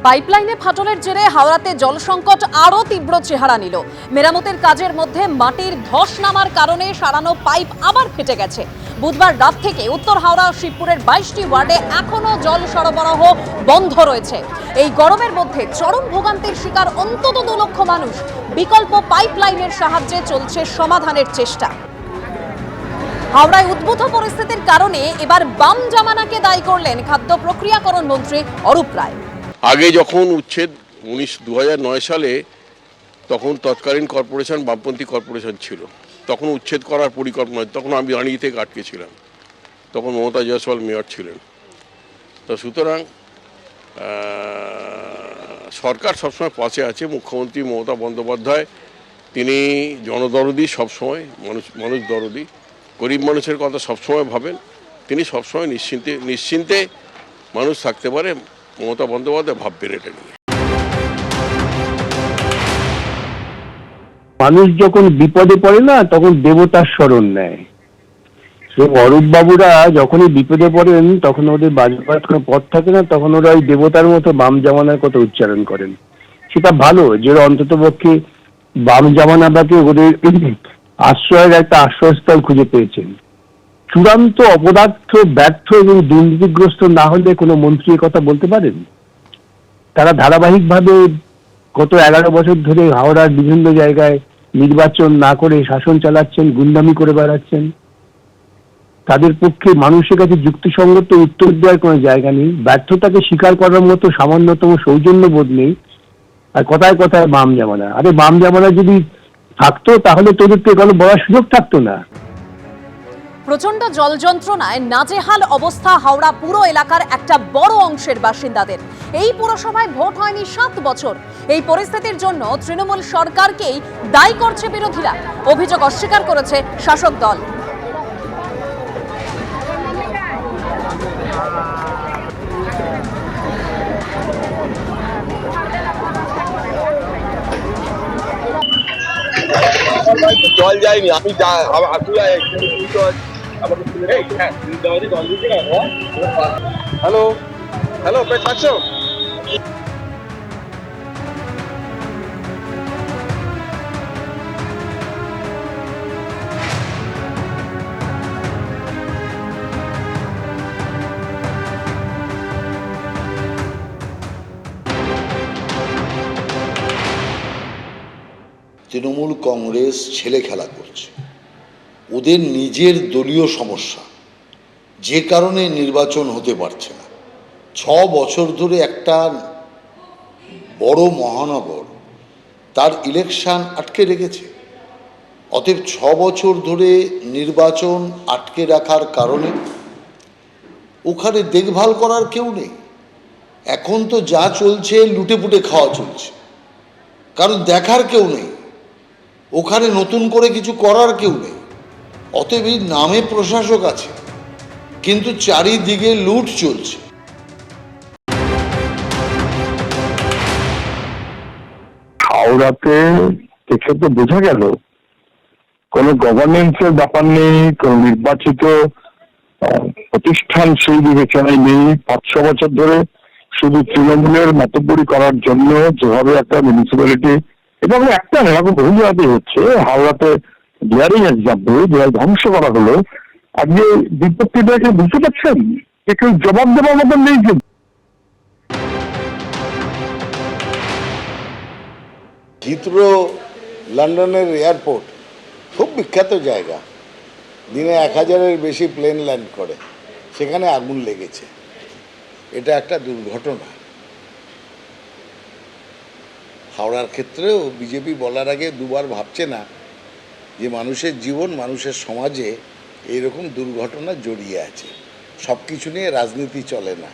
পাইপলাইনে ফাটলের জেরে হাওড়াতে জল সংকট আরও তীব্র চেহারা নিল। মেরামতের কাজের মধ্যে মাটির ধস নামার কারণে সারানো পাইপ আবার ফেটে গেছে। বুধবার রাত থেকে উত্তর হাওড়া ও শিবপুরের 22টি ওয়ার্ডে এখনো জল সরবরাহ বন্ধ রয়েছে। এই গরমের মধ্যে চরম ভোগান্তির শিকার অন্তত 2 লক্ষ মানুষ। বিকল্প পাইপলাইনের সাহায্যে চলছে সমাধানের চেষ্টা। হাওড়ায় উদ্ভূত পরিস্থিতির কারণে এবার বাম জামানাকে দায়ী করলেন খাদ্য প্রক্রিয়াকরণ মন্ত্রী অরূপ রায়। আগে যখন উচ্ছেদ 2009 সালে তখন তৎকালীন কর্পোরেশন বামপন্থী কর্পোরেশন ছিল, তখন উচ্ছেদ করার পরিকল্পনা, তখন আমি দাঁড়িয়ে থেকে আটকে ছিলাম, তখন মমতা জয়সওয়াল মেয়র ছিলেন। তো সুতরাং সরকার সবসময় পাশে আছে। মুখ্যমন্ত্রী মমতা বন্দ্যোপাধ্যায় তিনি জনদরদি, সবসময় মানুষ দরদি, গরিব মানুষের কথা সবসময় ভাবেন। তিনি সবসময় নিশ্চিন্তে মানুষ থাকতে পারে, মমতা বন্দ্যোপাধ্যায় ভাববেন এটা নিয়ে। মানুষ যখন বিপদে পড়ে না, তখন দেবতার শরণ নেয়। অরূপ বাবুরা যখনই বিপদে পড়েন, তখন ওদের বাজপাত কোনো পথ থাকে না, তখন ওরা ওই দেবতার মতো বাম জামানার কথা উচ্চারণ করেন। সেটা ভালো যে ওরা অন্তত পক্ষে বাম জামানাটাকে ওদের আশ্রয়ের একটা আশ্রয়স্থল খুঁজে পেয়েছেন। চূড়ান্ত অপদার্থ, ব্যর্থ এবং দুর্নীতিগ্রস্ত না হলে কোনো মন্ত্রী কথা বলতে পারেন? তারা ধারাবাহিকভাবে গত 11 বছর ধরে হাওড়ার বিভিন্ন জায়গায় নির্বাচন না করে শাসন চালাচ্ছেন, গুন্ডামি করে বেড়াচ্ছেন। তাদের পক্ষে মানুষের কাছে যুক্তিসঙ্গত উত্তর দেওয়ার কোনো জায়গা নেই, ব্যর্থতাকে স্বীকার করার মতো সামান্যতম সৌজন্য বোধ নেই। আর কথায় কথায় বাম জামানা, আরে বাম জামানা যদি থাকতো তাহলে তোদেরকে এগুলো বলার সুযোগ থাকতো না। প্রচন্ড জল যন্ত্রণায় নাজেহাল অবস্থা হাওড়া পুরো এলাকার একটা বড় অংশের বাসিন্দাদের। এই পুরসভায় ভোট হয়নি 7 বছর। এই পরিস্থিতির জন্য তৃণমূল সরকারকেই দায়ী করছে বিরোধীরা। অভিযোগ অস্বীকার করেছে শাসক দল। জল যায়নি, আমি হ্যালো হ্যালো পেট পাচ্ছ? তৃণমূল কংগ্রেস ছেলে খেলা করছে, ওদের নিজের দলীয় সমস্যা, যে কারণে নির্বাচন হতে পারছে না। 6 বছর ধরে একটা বড় মহানগর তার ইলেকশন আটকে রেখেছে। অতএব 6 বছর ধরে নির্বাচন আটকে রাখার কারণে ওখানে দেখভাল করার কেউ নেই। এখন তো যা চলছে লুটেপুটে খাওয়া চলছে, কারণ দেখার কেউ নেই, ওখানে নতুন করে কিছু করার কেউ নেই। অতএব নামে প্রশাসক আছে, কিন্তু চারিদিকে লুট চলছে। হাওড়াতে দেখে তো বোঝা গেল কোনো গভর্নেন্সের ব্যাপার নেই, কোনো নির্বাচিত প্রতিষ্ঠান সেই বিবেচনায় নেই। 5-6 বছর ধরে শুধু তৃণমূলের মতব্বরি করার জন্য যেভাবে একটা মিউনিসিপ্যালিটি, এবং একটা এরকম বহু জায়গাতে হচ্ছে, হাওড়াতে ডিয়ারিং এক্সাম্পল যেভাবে ধ্বংস করা হলো, আজকে বিপত্তিটাকে বুঝতে পারছেন? কেউ জবাব দেওয়ার মতন নেই। যে হিথ্রো লন্ডনের এয়ারপোর্ট খুব বিখ্যাত জায়গা, দিনে 1000-এর বেশি প্লেন ল্যান্ড করে, সেখানে আগুন লেগেছে। এটা একটা দুর্ঘটনা। হাওড়ার ক্ষেত্রেও বিজেপি বলার আগে দুবার ভাবছে না যে মানুষের জীবন, মানুষের সমাজে এইরকম দুর্ঘটনা জড়িয়ে আছে। সব কিছু নিয়ে রাজনীতি চলে না।